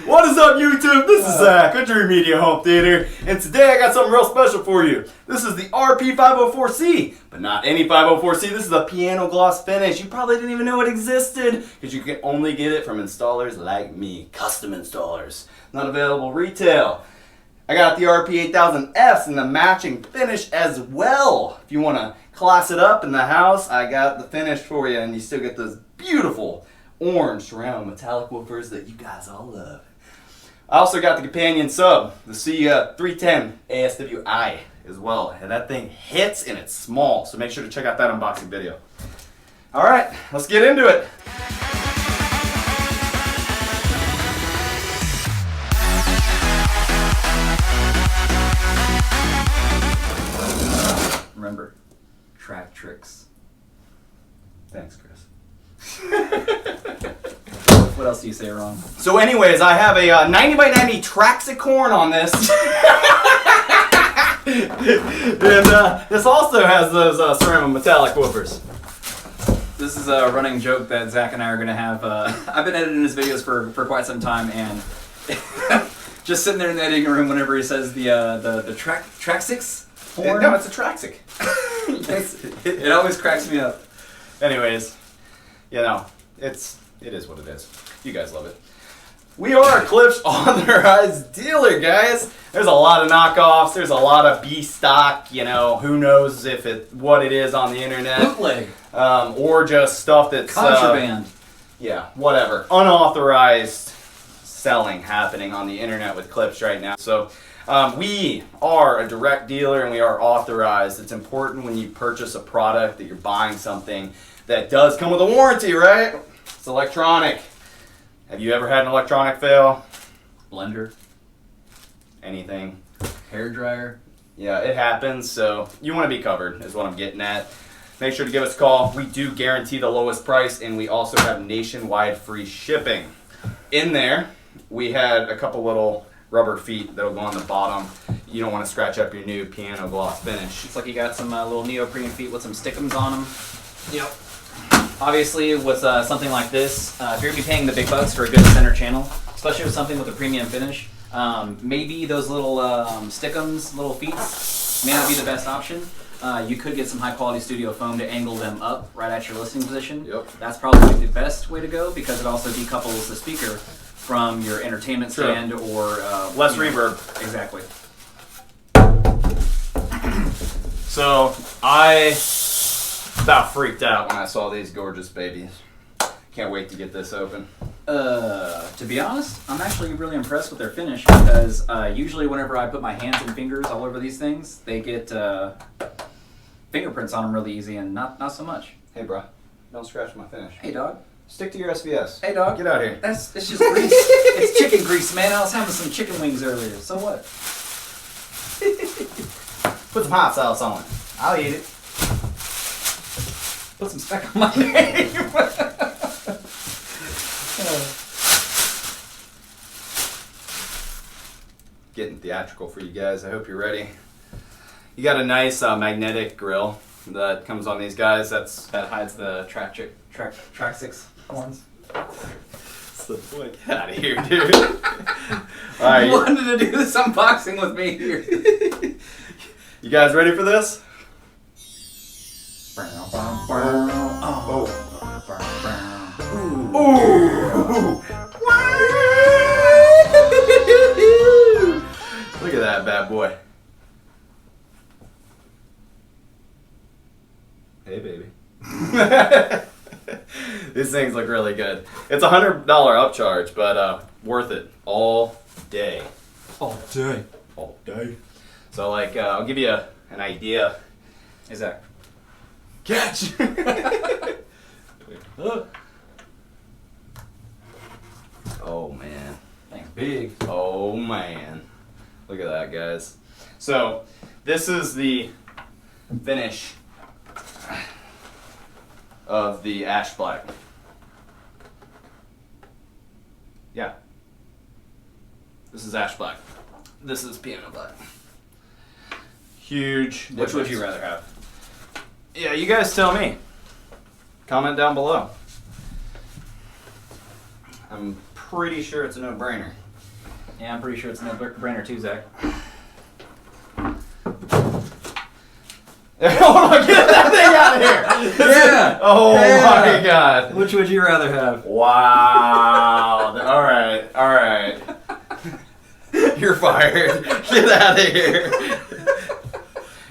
What is up, YouTube? This is Zach at Dreamedia Home Theater, and today I got something real special for you. This is the Rp-504C, but not any 504C. This is a piano gloss finish. You probably didn't even know it existed, because you can only get it from installers like me, custom installers. Not available retail. I got the RP8000S in the matching finish as well. If you want to class it up in the house, I got the finish for you, and you still get those beautiful orange surround metallic woofers that you guys all love. I also got the companion sub, the C310 ASWI as well, and that thing hits and it's small, so make sure to check out that unboxing video. Alright, let's get into it. Remember, Tractrix. Thanks, Chris. What else do you say wrong? So anyways, I have a 90 by 90 Traxicorn on this. And this also has those Cerametallic woofers. This is a running joke that Zach and I are going to have. I've been editing his videos for quite some time, and just sitting there in the editing room whenever he says the Traxix horn. No, it's a Traxic. It always cracks me up. Anyways, you know, it is what it is. You guys love it. We are a Klipsch authorized dealer, guys. There's a lot of knockoffs. There's a lot of B stock. You know, who knows what it is on the internet. Bootleg. Or just stuff that's contraband. Yeah, whatever. Unauthorized selling happening on the internet with Klipsch right now. So we are a direct dealer and we are authorized. It's important when you purchase a product that you're buying something that does come with a warranty, right? It's electronic. Have you ever had an electronic fail? Blender. Anything. Hair dryer. Yeah, it happens, so you want to be covered is what I'm getting at. Make sure to give us a call. We do guarantee the lowest price, and we also have nationwide free shipping. In there, we had a couple little rubber feet that'll go on the bottom. You don't want to scratch up your new piano gloss finish. It's like you got some little neoprene feet with some stickums on them. Yep. Obviously, with something like this, if you're going to be paying the big bucks for a good center channel, especially with something with a premium finish, maybe those little stickums, little feet, may not be the best option. You could get some high-quality studio foam to angle them up right at your listening position. Yep. That's probably the best way to go because it also decouples the speaker from your entertainment stand or... less reverb. Exactly. So, I about freaked out when I saw these gorgeous babies. Can't wait to get this open. To be honest, I'm actually really impressed with their finish because usually whenever I put my hands and fingers all over these things, they get fingerprints on them really easy and not so much. Hey, bro, don't scratch my finish. Hey, dog. Stick to your SVS. Hey, dog. Get out here. It's just grease. It's chicken grease, man. I was having some chicken wings earlier. So what? Put some hot sauce on it. I'll eat it. Put some speck on my name. Getting theatrical for you guys. I hope you're ready. You got a nice magnetic grill that comes on these guys. That hides the Traxix horns. So, get out of here, dude. All right, you wanted to do this unboxing with me here. You guys ready for this? Oh. Ooh. Look at that bad boy. Hey, baby. These things look really good. It's a $100 upcharge, but worth it all day. All day. All day. So, like, I'll give you an idea. Is that Catch! Oh, man. thing's big? Oh, man. Look at that, guys. So, this is the finish of the ash black. Yeah. This is ash black. This is piano black. Huge difference. Which would you rather have? Yeah, you guys tell me. Comment down below. I'm pretty sure it's a no-brainer. Yeah, I'm pretty sure it's no brainer too, Zach. Hold on, get that thing out of here! Yeah! Oh Yeah. my god. Which would you rather have? Wow. Alright. You're fired. Get out of here.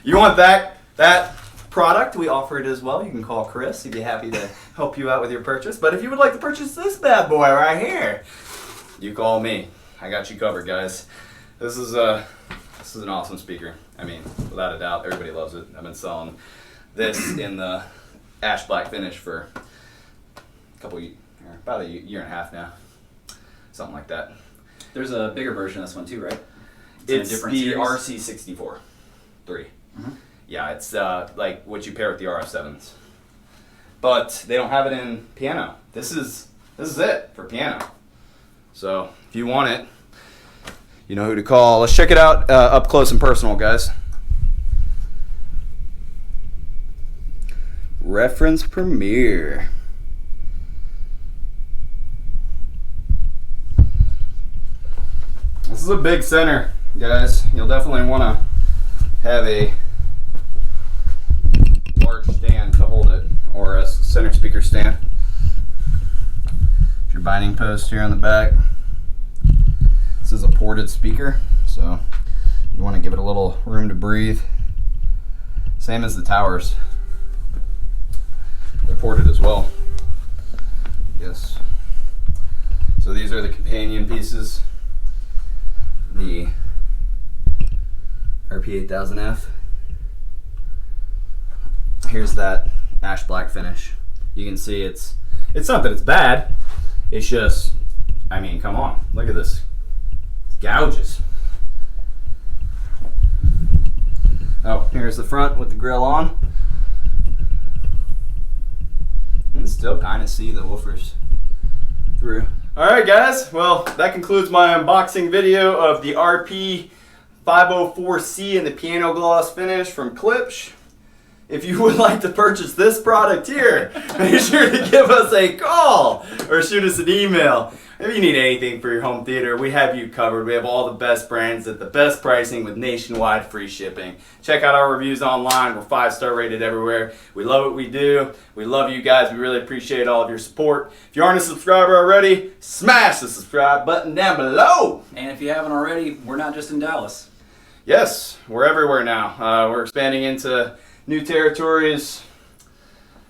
You want that product? We offer it as well. You can call Chris. He'd be happy to help you out with your purchase. But if you would like to purchase this bad boy right here, you call me. I got you covered, guys. This is an awesome speaker. I mean, without a doubt, everybody loves it. I've been selling this in the ash black finish for about a year and a half now. Something like that. There's a bigger version of this one too, right? It's in a the series? RC64 3. Mm-hmm. Yeah, it's like what you pair with the RF7s. But they don't have it in piano. This is it for piano. So if you want it, you know who to call. Let's check it out up close and personal, guys. Reference Premiere. This is a big center, guys. You'll definitely want to have a large stand to hold it, or a center speaker stand. Your binding post here on the back. This is a ported speaker, so you want to give it a little room to breathe. Same as the towers. They're ported as well. Yes. So these are the companion pieces. The Rp-504C. Here's that ash black finish. You can see it's not that it's bad. It's just, I mean, come on, look at this. It's gorgeous. Oh, here's the front with the grill on. You can still kind of see the woofers through. Alright guys, well that concludes my unboxing video of the Rp-504C in the piano gloss finish from Klipsch. If you would like to purchase this product here, make sure to give us a call or shoot us an email. If you need anything for your home theater, we have you covered. We have all the best brands at the best pricing with nationwide free shipping. Check out our reviews online. We're 5-star rated everywhere. We love what we do. We love you guys. We really appreciate all of your support. If you aren't a subscriber already, smash the subscribe button down below. And if you haven't already, we're not just in Dallas. Yes, we're everywhere now. We're expanding into new territories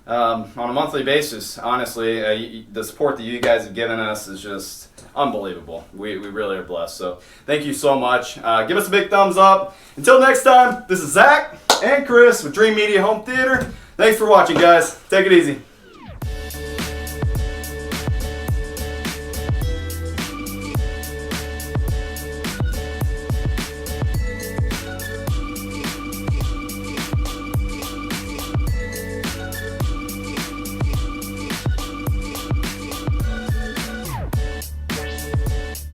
on a monthly basis. Honestly, the support that you guys have given us is just unbelievable. We really are blessed. So thank you so much. Give us a big thumbs up. Until next time, this is Zach and Chris with Dreamedia Home Theater. Thanks for watching, guys. Take it easy.